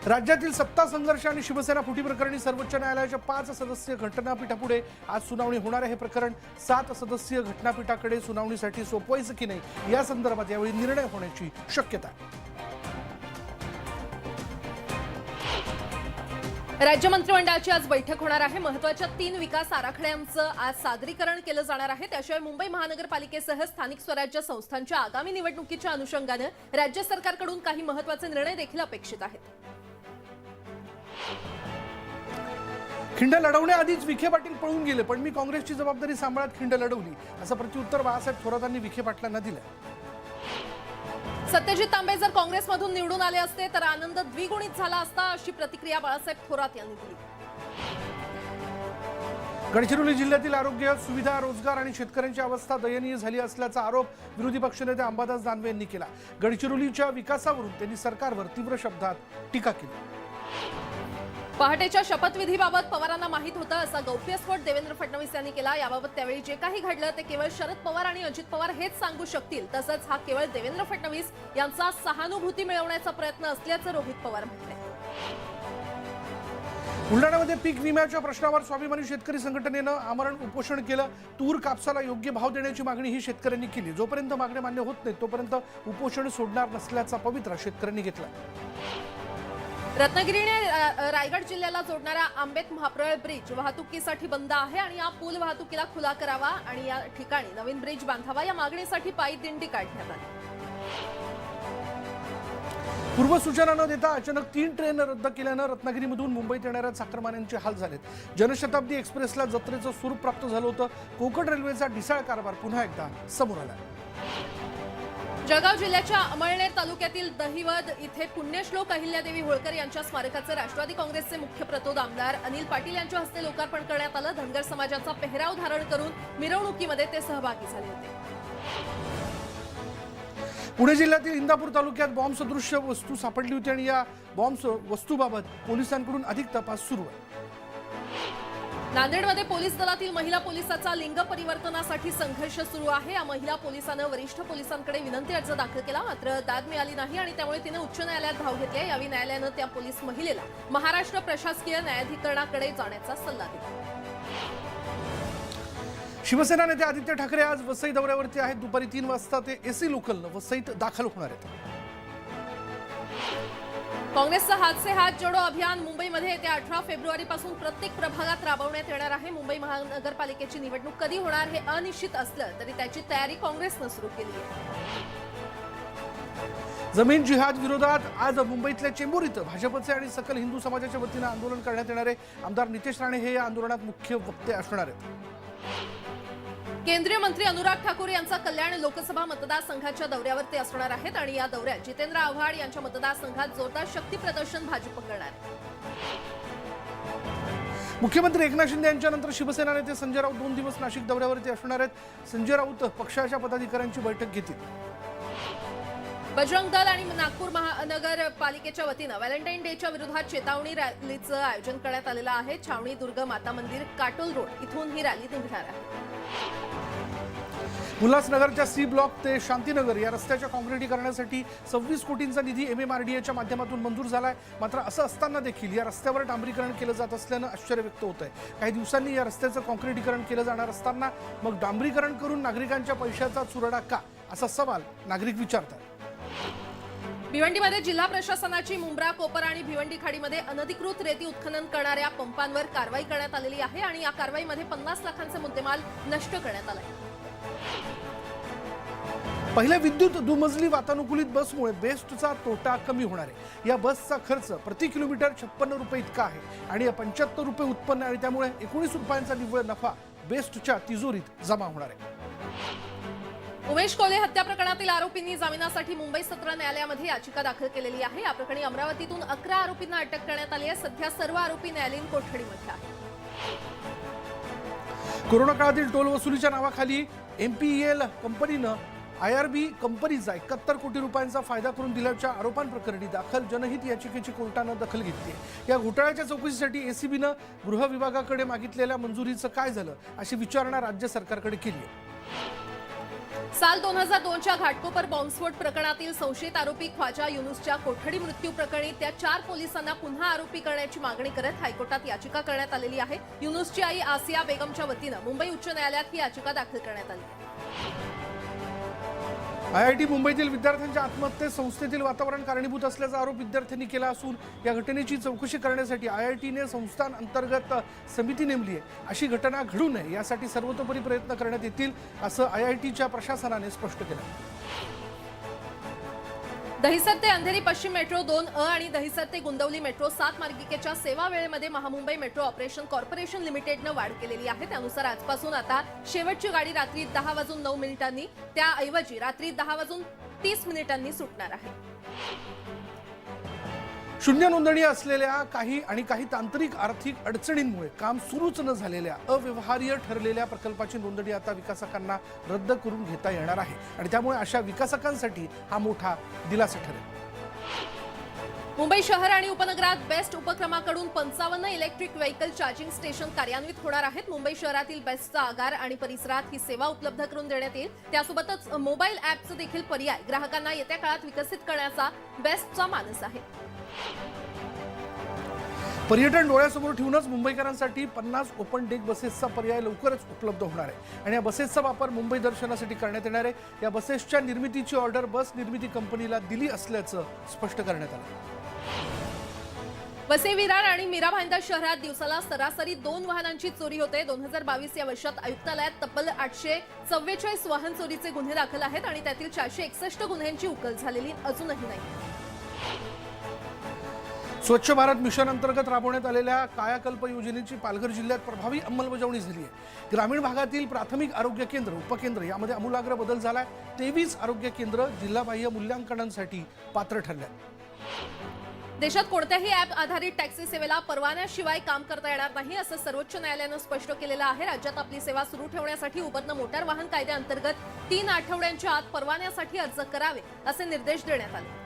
राज्यातील सत्ता संघर्ष आणि शिवसेना फुटी प्रकरणी सर्वोच्च न्यायालयाच्या 5 सदस्यीय घटनापीठापुढे आज सुनावणी होणार आहे। हे प्रकरण 7 सदस्यीय घटनापीठाकडे सुनावणीसाठी सोपवायचं की नाही या संदर्भात यावेळी निर्णय होण्याची शक्यता आहे। राज्य मंत्रिमंडळाची आज बैठक होणार आहे। महत्त्वाच्या 3 विकास आराखड्यांचं आज सादरीकरण केलं जाणार आहे। त्याशिवाय मुंबई महानगरपालिकेसह स्थानिक स्वराज्य संस्थांच्या आगामी निवडणुकीच्या अनुषंगाने राज्य सरकारकडून काही महत्त्वाचे निर्णय देखील अपेक्षित आहेत। खिंड लढवण्याआधीच विखे पाटील पळून गेले, पण मी काँग्रेसची जबाबदारी सांभाळत खिंड लढवली, असं प्रत्युत्तर बाळासाहेब थोरातांनी विखे पाटलांना दिलं। सत्यजित तांबे जर काँग्रेसमधून निवडून आले असते तर आनंद द्विगुणित झाला असता, अशी प्रतिक्रिया बाळासाहेब थोरात यांनी दिली। गडचिरोली जिल्ह्यातील आरोग्य सुविधा, रोजगार आणि शेतकऱ्यांची अवस्था दयनीय झाली असल्याचा आरोप विरोधी पक्षनेते अंबादास दानवे यांनी केला। गडचिरोलीच्या विकासावरून त्यांनी सरकारवर तीव्र शब्दात टीका केली। पहाटेच्या शपथविधीबाबत पवारांना माहित होतं असा गौप्यस्फोट देवेंद्र फडणवीस यांनी केला। याबाबत त्यावेळी जे काही घडलं ते केवळ शरद पवार आणि अजित पवार हेच सांगू शकतील। तसंच हा केवळ देवेंद्र फडणवीस यांचा सहानुभूती मिळवण्याचा प्रयत्न असल्याचं रोहित पवार म्हणाले। बुलढाण्यामध्ये पीक विम्याच्या प्रश्नावर स्वाभिमानी शेतकरी संघटनेनं आमरण उपोषण केलं। तूर कापसाला योग्य भाव देण्याची मागणी ही शेतकऱ्यांनी केली। जोपर्यंत मागण्या मान्य होत नाहीत तोपर्यंत उपोषण सोडणार नसल्याचा पवित्रा शेतकऱ्यांनी घेतला। रत्नागिरीने रायगड जिल्ह्याला जोडणारा आंबेत महाप्रळ ब्रिज वाहतुकीसाठी बंद आहे आणि या पूल वाहतुकीला खुला करावा आणि या ठिकाणी नवीन ब्रिज बांधावा या मागणीसाठी पायी दिंडी काढण्यात आली। पूर्वसूचना न देता अचानक 3 ट्रेन रद्द केल्यानं रत्नागिरीमधून मुंबईत येणाऱ्या चाकरमान्यांचे हाल झालेत। जनशताब्दी एक्सप्रेसला जत्रेचं स्वरूप प्राप्त झालं होतं। कोकण रेल्वेचा ढिसाळ कारभार पुन्हा एकदा समोर आला। जळगाव जिल्ह्याच्या अमळनेर तालुक्यातील दहिवद इथे पुण्यश्लोक अहिल्यादेवी होळकर यांच्या स्मारकाचे राष्ट्रवादी काँग्रेसचे मुख्य प्रतोद आमदार अनिल पाटील यांच्या हस्ते लोकार्पण करण्यात आलं। धनगर समाजाचा पेहराव धारण करून मिरवणुकीमध्ये ते सहभागी झाले होते। पुणे जिल्ह्यातील इंदापूर तालुक्यात बॉम्ब सदृश्य वस्तू सापडली होती आणि या बॉम्ब वस्तूबाबत पोलिसांकडून अधिक तपास सुरू आहे। नांदेडमध्ये पोलीस दलातील महिला पोलिसाचा लिंग परिवर्तनासाठी संघर्ष सुरू आहे। या महिला पोलिसानं वरिष्ठ पोलिसांकडे विनंती अर्ज दाखल केला, मात्र दाद मिळाली नाही आणि त्यामुळे तिने उच्च न्यायालयात धाव घेतली। यावेळी न्यायालयानं त्या पोलीस महिलेला महाराष्ट्र प्रशासकीय न्यायाधिकरणाकडे जाण्याचा सल्ला दिला। शिवसेना नेते आदित्य ठाकरे आज वसई दौऱ्यावरती आहेत। दुपारी 3 वाजता ते एसी लोकलनं वसईत दाखल होणार आहेत। काँग्रेसचं हात से हात जोडो अभियान मुंबईमध्ये येत्या 18 फेब्रुवारीपासून प्रत्येक प्रभागात राबवण्यात येणार आहे। मुंबई महानगरपालिकेची निवडणूक कधी होणार हे अनिश्चित असलं तरी त्याची तयारी काँग्रेसनं सुरू केली आहे। जमीन जिहाद विरोधात आज मुंबईतल्या चेंबूर इथं भाजपचे आणि सकल हिंदू समाजाच्या वतीनं आंदोलन करण्यात येणार आहे। आमदार नितेश राणे हे या आंदोलनात मुख्य वक्ते असणार आहेत। केंद्रीय मंत्री अनुराग ठाकूर यांचा कल्याण लोकसभा मतदारसंघाच्या दौऱ्यावर ते असणार आहेत आणि या दौऱ्यात जितेंद्र आव्हाड यांच्या मतदारसंघात जोरदार शक्ती प्रदर्शन भाजप करणार आहे। मुख्यमंत्री एकनाथ शिंदे यांच्यानंतर शिवसेना नेते संजय राऊत 2 दिवस नाशिक दौऱ्यावरती असणार आहेत। संजय राऊत पक्षाच्या पदाधिकाऱ्यांची बैठक घेतील। बजरंग दल आणि नागपूर महानगरपालिकेच्या वतीनं व्हॅलेंटाईन डेच्या विरोधात चेतावणी रॅलीचं आयोजन करण्यात आलेलं आहे। छावणी दुर्ग माता मंदिर काटोल रोड इथून ही रॅली निघणार आहे। उल्हासनगरच्या सी ब्लॉक ते शांतीनगर या रस्त्याच्या काँक्रिटीकरणासाठी 26 कोटींचा निधी MMRDAच्या माध्यमातून मंजूर झालाय। मात्र असं असताना देखील या रस्त्यावर डांबरीकरण केलं जात असल्यानं आश्चर्य व्यक्त होत आहे। काही दिवसांनी या रस्त्याचं काँक्रिटीकरण केलं जाणार असताना मग डांबरीकरण करून नागरिकांच्या पैशाचा चुराडा का, असा सवाल नागरिक विचारतात। भिवंडीमध्ये जिल्हा प्रशासनाची मुंब्रा कोपर आणि भिवंडी खाडीमध्ये अनधिकृत रेती उत्खनन करणाऱ्या पंपांवर कारवाई करण्यात आलेली आहे आणि या कारवाईमध्ये 50 लाखांचा मुद्देमाल नष्ट करण्यात आलाय। पहिल्या विद्युत दुमजली वातानुकूलित बसमुळे बेस्टचा तोटा कमी होणार आहे। या बसचा खर्च प्रति किलोमीटर 56 रुपये इतका आहे आणि 75 रुपये उत्पन्न आणि त्यामुळे 19 रुपयांचा निव्वळ नफा बेस्टच्या तिजोरीत जमा होणार आहे। उमेश कोल्हे हत्या प्रकरणातील आरोपींनी जामिनासाठी मुंबई सत्र न्यायालयामध्ये याचिका दाखल केलेली आहे। या प्रकरणी अमरावतीतून 11 आरोपींना अटक करण्यात आली आहे। सध्या सर्व आरोपी न्यायालयीन कोठडीमध्ये आहेत। कोरोना काळातील टोल वसुलीच्या नावाखाली MPEL कंपनीनं IRB कंपनीचा 71 कोटी रुपयांचा फायदा करून दिल्याच्या आरोपांप्रकरणी दाखल जनहित याचिकेची कोर्टानं दखल घेतली आहे। या घोटाळ्याच्या चौकशीसाठी ACBनं गृह विभागाकडे मागितलेल्या मंजुरीचं काय झालं, अशी विचारणा राज्य सरकारकडे केली आहे। साल 2002च्या घाटकोपर बॉम्बस्फोट प्रकरणातील संशयित आरोपी ख्वाजा युनुसच्या कोठडी मृत्यू प्रकरणी त्या 4 पोलिसांना पुन्हा आरोपी करण्याची मागणी करत हायकोर्टात याचिका करण्यात आलेली आहे. युनुसची आई आसिया बेगमच्या वतीनं मुंबई उच्च न्यायालयात ही याचिका दाखल करण्यात आली. IIT मुंबईतील विद्यार्थ्यांच्या आत्महत्येस संस्थेतील वातावरण कारणीभूत असल्याचा आरोप विद्यार्थ्यांनी केला असून या घटनेची चौकशी करण्यासाठी IITने संस्थान अंतर्गत समिती नेमली आहे. अशी घटना घडू नये यासाठी सर्वतोपरी प्रयत्न करण्यात येतील असं IITच्या प्रशासनाने स्पष्ट केलं. दहिसर ते अंधेरी पश्चिम मेट्रो 2A आणि दहिसर ते गुंदवली मेट्रो 7 मार्गिकेच्या सेवा वेळेमध्ये महामुंबई मेट्रो ऑपरेशन कॉर्पोरेशन लिमिटेडनं वाढ केलेली आहे. त्यानुसार आजपासून आता शेवटची गाडी रात्री 10:09 त्याऐवजी रात्री 10:30 सुटणार आहे. शून्य नोंदणी असलेल्या काही तांत्रिक आर्थिक अडचणींमुळे काम सुरूच न झालेल्या अव्यवहार्य ठरलेल्या प्रकल्पाची नोंदणी आता विकासकांना रद्द करून घेता येणार आहे आणि त्यामुळे अशा विकासकांसाठी हा मोठा दिलासा ठरेल. मुंबई शहर आणि उपनगरात बेस्ट उपक्रमाकडून 55 इलेक्ट्रिक व्हेकल चार्जिंग स्टेशन कार्यान्वित होणार आहेत. मुंबई शहरातील बेस्टचा आगार आणि परिसरात ही सेवा उपलब्ध करून देण्यात येईल. त्यासोबतच मोबाईल ॲपचं देखील पर्याय ग्राहकांना येत्या काळात विकसित करण्याचा बेस्टचा मानस आहे. पर्यटन डोळ्यासमोर ठेवूनच मुंबईकरांसाठी 50 ओपन डेक बसेसचा पर्याय लवकरच उपलब्ध होणार आहे आणि या बसेसचा वापर मुंबई दर्शनासाठी करण्यात येणार आहे. या बसेसच्या निर्मितीची ऑर्डर बस निर्मिती कंपनीला दिली असल्याचं स्पष्ट करण्यात आलं. वसई, विरार आणि मीरा भाईंदर शहरात दिवसाला सरासरी 2 वाहनांची चोरी होते. 2022 या वर्षात आयुक्तालयात तब्बल 844 वाहन चोरीचे गुन्हे दाखल आहेत आणि त्यातील 461 गुन्ह्यांची उकल झालेली अजूनही नाही. स्वच्छ भारत मिशन अंतर्गत राबवण्यात आलेल्या कायाकल्प योजनेची पालघर जिल्ह्यात प्रभावी अंमलबजावणी झाली आहे. ग्रामीण भागातील प्राथमिक आरोग्य केंद्र, उपकेंद्र यामध्ये आमूलाग्र बदल झालाय. 23 आरोग्य केंद्र जिल्हाबाह्य मूल्यांकनांसाठी पात्र ठरले. देशात कोणत्याही ॲप आधारित टॅक्सी सेवेला परवान्याशिवाय काम करता येणार नाही असं सर्वोच्च न्यायालयानं स्पष्ट केलेलं आहे. राज्यात आपली सेवा सुरू ठेवण्यासाठी उबरनं मोटार वाहन कायद्याअंतर्गत 3 आठवड्यांच्या आत परवान्यासाठी अर्ज करावे असे निर्देश देण्यात आले.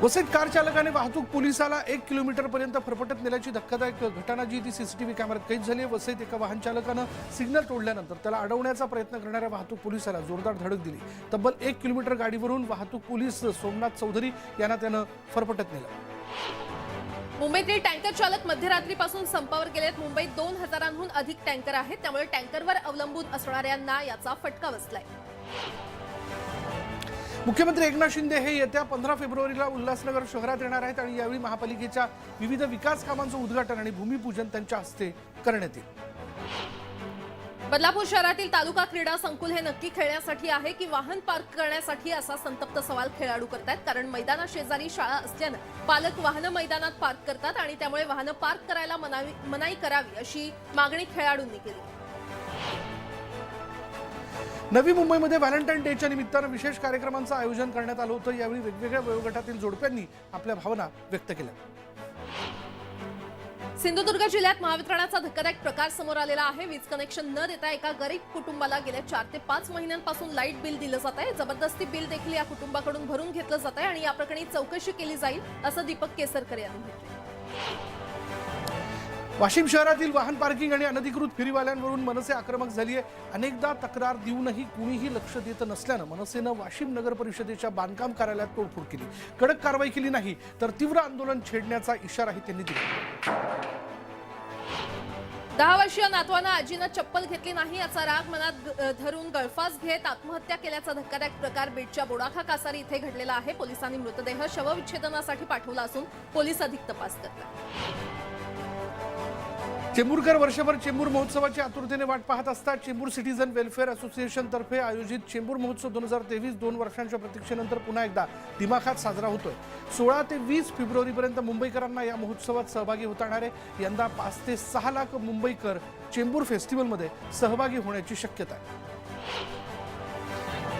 वसईत कार चालकाने वाहतूक पोलिसाला 1 किलोमीटरपर्यंत फरफटत नेल्याची धक्कादायक घटना जी ती सीसीटीव्ही कॅमेऱ्यात कैद झाली आहे. वसईत एका वाहन चालकानं सिग्नल तोडल्यानंतर त्याला अडवण्याचा प्रयत्न करणाऱ्या वाहतूक पोलिसाला जोरदार धडक दिली. तब्बल 1 किलोमीटर गाडीवरून वाहतूक पोलीस सोमनाथ चौधरी यांना त्यानं फरफटत नेलं. मुंबईतील टँकर चालक मध्यरात्रीपासून संपावर गेलेत. मुंबईत 2000हून अधिक टँकर आहेत. त्यामुळे टँकरवर अवलंबून असणाऱ्यांना याचा फटका बसलाय. मुख्यमंत्री एकनाथ शिंदे हे येत्या 15 फेब्रुवारीला उल्हासनगर शहरात येणार आहेत आणि यावेळी महापालिकेच्या विविध विकास कामांचं उद्घाटन आणि भूमिपूजन त्यांच्या हस्ते करण्यात येईल. बदलापूर शहरातील तालुका क्रीडा संकुल हे नक्की खेळण्यासाठी आहे की वाहन पार्क करण्यासाठी असा संतप्त सवाल खेळाडू करतात. कारण मैदाना शेजारी शाळा असल्यानं पालक वाहनं मैदानात पार्क करतात आणि त्यामुळे वाहनं पार्क करायला मनाई करावी अशी मागणी खेळाडूंनी केली. नवी मुंबईमध्ये व्हॅलेंटाईन डेच्या निमित्तानं विशेष कार्यक्रमांचं आयोजन करण्यात आलं होतं. यावेळी वेगवेगळ्या वयोगटातील जोडप्यांनी आपल्या भावना व्यक्त केल्या. सिंधुदुर्ग जिल्ह्यात महावितरणाचा धक्कादायक प्रकार समोर आलेला आहे. वीज कनेक्शन न देता एका गरीब कुटुंबाला गेल्या 4 ते 5 महिन्यांपासून लाईट बिल दिलं जात आहे. जबरदस्ती बिल देखील या कुटुंबाकडून भरून घेतलं जात आहे आणि या प्रकरणी चौकशी केली जाईल असं दीपक केसरकर यांनी म्हटलं. वाशिम शहरातील वाहन पार्किंग आणि अनधिकृत फेरीवाल्यांवरून मनसे आक्रमक झाली आहे. अनेकदा तक्रार देऊनही कुणीही लक्ष देत नसल्यानं मनसेनं वाशिम नगर परिषदेच्या बांधकाम कार्यालयात तोडफोड केली. कडक कारवाई केली नाही तर तीव्र आंदोलन छेडण्याचा इशाराही त्यांनी दिला. 10 वर्षीय नातवानं आजीनं चप्पल घेतली नाही याचा राग मनात धरून गळफास घेत आत्महत्या केल्याचा धक्कादायक प्रकार बीडच्या बोडाखा कासारी इथे घडलेला आहे. पोलिसांनी मृतदेह शवविच्छेदनासाठी पाठवला असून पोलीस अधिक तपास करतात. चेंबूरकर वर्षभर चेंबूर महोत्सवाची आतुरतेने वाट पाहत असतात. चेंबूर सिटीझन वेलफेअर असोसिएशन तर्फे आयोजित चेंबूर महोत्सव 2023 2 वर्षांच्या प्रतीक्षेनंतर पुन्हा एकदा दिमाखात साजरा होतोय. 16 ते 20 फेब्रुवारीपर्यंत मुंबईकरांना या महोत्सवात सहभागी होता येणार आहे. यंदा 5 ते 6 लाख मुंबईकर चेंबूर फेस्टिवलमध्ये सहभागी होण्याची शक्यता आहे.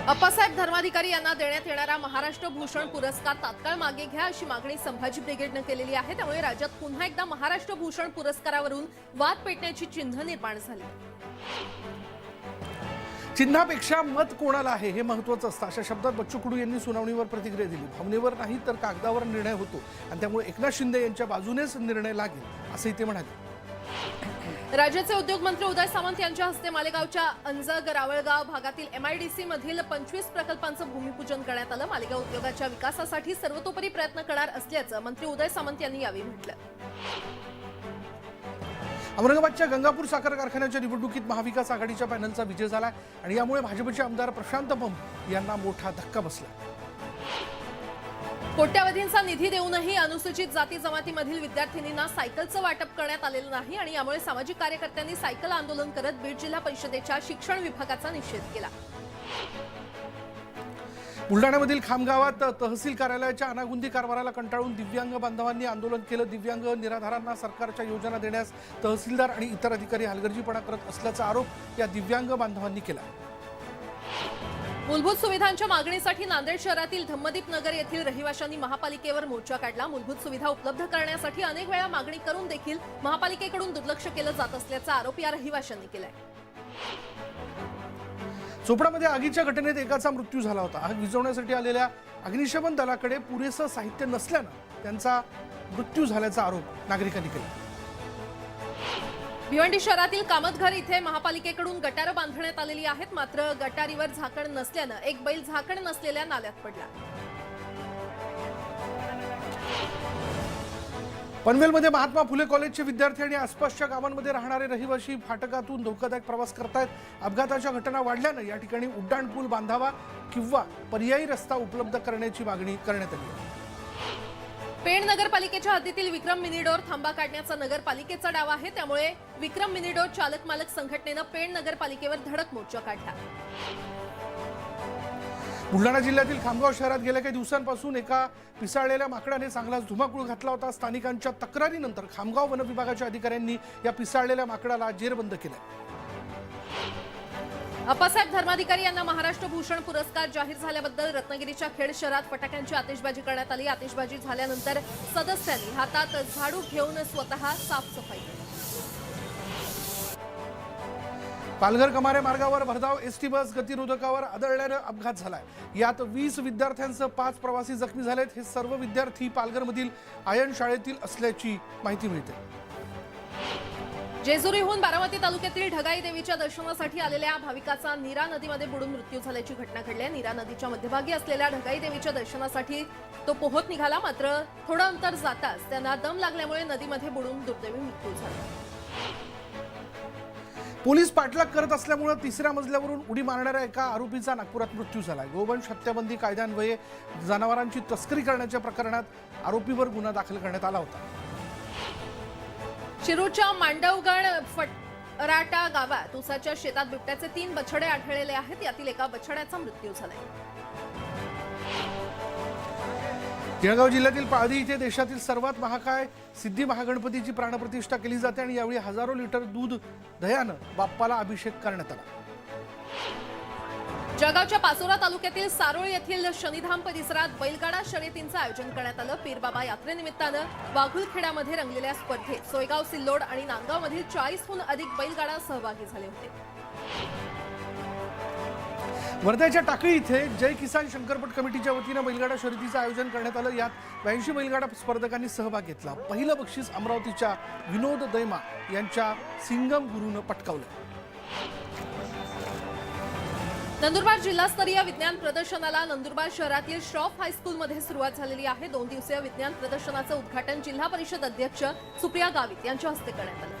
अप्पासाहेब धर्माधिकारी यांना देण्यात येणारा महाराष्ट्र भूषण पुरस्कार तात्काळ मागे घ्या अशी मागणी संभाजी ब्रिगेडनं केलेली आहे. त्यामुळे राज्यात पुन्हा एकदा महाराष्ट्र भूषण पुरस्कारावरून वाद पेटण्याची चिन्ह निर्माण झाली. चिन्हापेक्षा मत कोणाला आहे हे महत्त्वाचं असतं अशा शब्दात बच्चू कडू यांनी सुनावणीवर प्रतिक्रिया दिली. भावनेवर नाही तर कागदावर निर्णय होतो आणि त्यामुळे एकनाथ शिंदे यांच्या बाजूनेच निर्णय लागेल असंही ते म्हणाले. राज्याचे उद्योगमंत्री उदय सामंत यांच्या हस्ते मालेगावच्या अंजग रावळगाव भागातील MIDC मधील 25 प्रकल्पांचं भूमिपूजन करण्यात आलं। मालेगाव उद्योगाच्या विकासासाठी सर्वतोपरी प्रयत्न करणार असल्याचं मंत्री उदय सामंत यांनी यावेळी म्हटलं। औरंगाबादच्या गंगापूर साखर कारखान्याच्या निवडणुकीत महाविकास आघाडीच्या पॅनलचा विजय झाला आणि यामुळे भाजपचे आमदार प्रशांत पंप यांना मोठा धक्का बसला। कोट्यावधींचा निधी देऊनही अनुसूचित जाती जमातीमधील विद्यार्थिनींना सायकलचं वाटप करण्यात आलेलं नाही आणि यामुळे सामाजिक कार्यकर्त्यांनी सायकल आंदोलन करत बीड जिल्हा परिषदेच्या शिक्षण विभागाचा निषेध केला। बुलढाण्यामधील खामगावात तहसील कार्यालयाच्या अनागुंदी कारभाराला कंटाळून दिव्यांग बांधवांनी आंदोलन केलं। दिव्यांग निराधारांना सरकारच्या योजना देण्यास तहसीलदार आणि इतर अधिकारी हलगर्जीपणा करत असल्याचा आरोप या दिव्यांग बांधवांनी केला। मूलभूत सुविधांच्या मागणीसाठी नांदेड शहरातील धम्मदीप नगर येथील रहिवाशांनी महापालिकेवर मोर्चा काढला। मूलभूत सुविधा उपलब्ध करण्यासाठी अनेक वेळा मागणी करून देखील महापालिकेकडून दुर्लक्ष केलं जात असल्याचा आरोप या रहिवाशांनी केलाय। चोपडामध्ये आगीच्या घटनेत एकाचा मृत्यू झाला होता। आग विझवण्यासाठी आलेल्या अग्निशमन दलाकडे पुरेसं साहित्य नसल्यानं त्यांचा मृत्यू झाल्याचा आरोप नागरिकांनी केला। भिवंडी शहरातील कामतघर इथे महापालिकेकडून गटारं बांधण्यात आलेली आहेत, मात्र गटारीवर झाकण नसल्यानं एक बैल झाकण नसलेल्या नाल्यात पडला। पनवेलमध्ये महात्मा फुले कॉलेजचे विद्यार्थी आणि आसपासच्या गावांमध्ये राहणारे रहिवासी फाटकातून धोकादायक प्रवास करतायत। अपघाताच्या घटना वाढल्यानं या ठिकाणी उड्डाणपूल बांधावा किंवा पर्यायी रस्ता उपलब्ध करण्याची मागणी करण्यात आली आहे। पेण नगरपालिकेच्या हद्दीतील विक्रम मिनीडोर थांबा काढण्याचा नगरपालिकेचा डाव आहे, त्यामुळे विक्रम मिनीडोर चालक मालक संघटनेनं पेण नगरपालिकेवर धडक मोर्चा काढला। बुलढाणा जिल्ह्यातील खामगाव शहरात गेल्या काही दिवसांपासून एका पिसाळलेल्या माकडाने चांगलाच धुमाकूळ घातला होता। स्थानिकांच्या तक्रारीनंतर खामगाव वन विभागाच्या अधिकाऱ्यांनी या पिसाळलेल्या माकडाला जेरबंद केलं। अप्पासाहेब धर्माधिकारी यांना महाराष्ट्र भूषण पुरस्कार जाहीर झाल्याबद्दल रत्नागिरीच्या खेड शहरात फटाक्यांची आतिषबाजी करण्यात आली। आतिषबाजी झाल्यानंतर सदस्यांनी हातात झाडू घेऊन स्वतः साफसफाई केली। पालघर कमारे मार्गावर भरधाव एसटी बस गतिरोधकावर आदळल्यानं अपघात झालाय। यात 20 विद्यार्थ्यांसह 5 प्रवासी जखमी झालेत। हे सर्व विद्यार्थी पालघरमधील आयन शाळेतील असल्याची माहिती मिळते। जेजुरीहून बारामती तालुक्यातील ढगाई देवीच्या दर्शनासाठी आलेल्या भाविकाचा नीरा नदीमध्ये बुडून मृत्यू झाल्याची घटना घडली आहे। नीरा नदीच्या मध्यभागी असलेल्या ढगाई देवीच्या दर्शनासाठी तो पोहत निघाला, मात्र थोडं अंतर जाताच त्यांना दम लागल्यामुळे नदीमध्ये बुडून दुर्दैवी मृत्यू झाला। पोलीस पाठलाग करत असल्यामुळे तिसऱ्या मजल्यावरून उडी मारणाऱ्या एका आरोपीचा नागपुरात मृत्यू झाला। गोवंश हत्याबंदी कायद्यान्वये जनावरांची तस्करी करण्याच्या प्रकरणात आरोपीवर गुन्हा दाखल करण्यात आला होता। शिरूरच्या मांडवगड फराटा गावात ऊसाच्या शेतात बिबट्याचे 3 बछडे आढळलेले आहेत। यातील एका बछड्याचा मृत्यू झालाय। जळगाव जिल्ह्यातील पाळधी इथे देशातील सर्वात महाकाय सिद्धी महागणपतीची प्राणप्रतिष्ठा केली जाते आणि यावेळी हजारो लिटर दूध दह्यानं बाप्पाला अभिषेक करण्यात आला। जळगावच्या पाचोरा तालुक्यातील सारोळ येथील शनिधाम परिसरात बैलगाडा शर्यतींचं आयोजन करण्यात आलं। पीरबाबा यात्रेनिमित्तानं वाघुलखेड्यामध्ये रंगलेल्या स्पर्धेत सोयगाव, सिल्लोड आणि नांदगावमधील 40हून अधिक बैलगाडा सहभागी झाले होते। वर्ध्याच्या टाकळी इथे जय किसान शंकरपट कमिटीच्या वतीनं बैलगाडा शर्यतीचं आयोजन करण्यात आलं। यात 82 बैलगाडा स्पर्धकांनी सहभाग घेतला। पहिलं बक्षीस अमरावतीच्या विनोद दैमा यांच्या सिंगम गुरुनं पटकावलं। नंदुरबार जिल्हास्तरीय विज्ञान प्रदर्शनाला नंदुरबार शहरातील श्रॉफ हायस्कूलमध्ये सुरुवात झालेली आहे। 2 दिवसीय विज्ञान प्रदर्शनाचं उद्घाटन जिल्हा परिषद अध्यक्ष सुप्रिया गावित यांच्या हस्ते करण्यात आलं।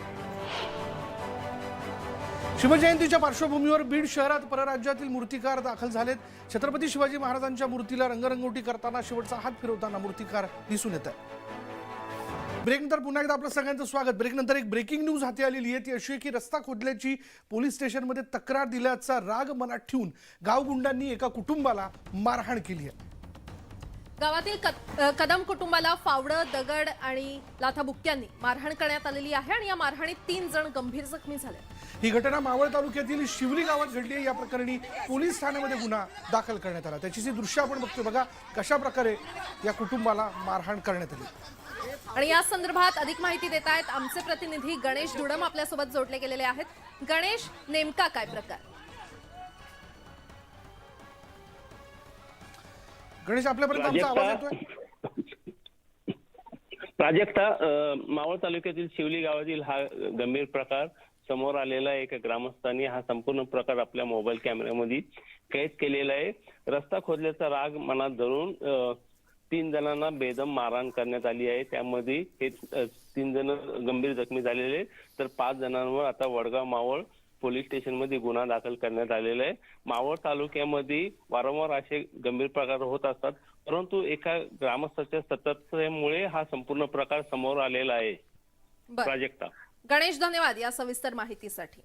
शिवजयंतीच्या पार्श्वभूमीवर बीड शहरात परराज्यातील मूर्तिकार दाखल झालेत। छत्रपती शिवाजी महाराजांच्या मूर्तीला रंगरंगोटी करताना शेवटचा हात फिरवताना मूर्तिकार दिसून येत आहे। ब्रेकनंतर पुन्हा एकदा आपलं सगळ्यांचं स्वागत। ब्रेकनंतर एक ब्रेकिंग न्यूज हाती आलेली आहे, ती अशी आहे की रस्ता खोदल्याची पोलीस स्टेशनमध्ये तक्रार दिल्याचा राग मनात ठेवून गावगुंडांनी एका कुटुंबाला मारहाण केली आहे। गावातील कदम कुटुंबाला फावडं, दगड आणि लाथाबुक्क्यांनी मारहाण करण्यात आलेली आहे आणि या मारहाणीत 3 जण गंभीर जखमी झाले। ही घटना मावळ तालुक्यातील शिवली गावात घडली आहे। या प्रकरणी पोलीस ठाण्यामध्ये गुन्हा दाखल करण्यात आला। त्याची दृश्य आपण बघतोय, बघा कशा प्रकारे या कुटुंबाला मारहाण करण्यात आली। आणि या संदर्भात अधिक माहिती देत आहेत आमचे प्रतिनिधी गणेश धुडम आपल्यासोबत जोडले गेलेले आहेत। गणेश, नेमका काय प्रकार? गणेश, आपल्यापर्यंत आमचा आवाज येतोय? प्राजक्ता मावळ तालुक्यातील शिवली गावातील हा गंभीर प्रकार समोर आलेला एका ग्रामस्थांनी हा संपूर्ण प्रकार आपल्या मोबाईल कॅमेऱ्यामध्ये कैद केलेला आहे. रस्ता खोदल्याचा राग मनात धरून 3 जणांना बेदम मारहाण करण्यात आली आहे. त्यामध्ये हे 3 जण गंभीर जखमी झालेले, तर 5 जणांवर आता वडगाव मावळ पोलीस स्टेशनमध्ये गुन्हा दाखल करण्यात आलेला आहे. मावळ तालुक्यामध्ये वारंवार असे गंभीर प्रकार होत असतात, परंतु एका ग्रामस्थाच्या सतर्कतेमुळे हा संपूर्ण प्रकार समोर आलेला आहे. बरं प्राजक्ता. गणेश, धन्यवाद या सविस्तर माहितीसाठी.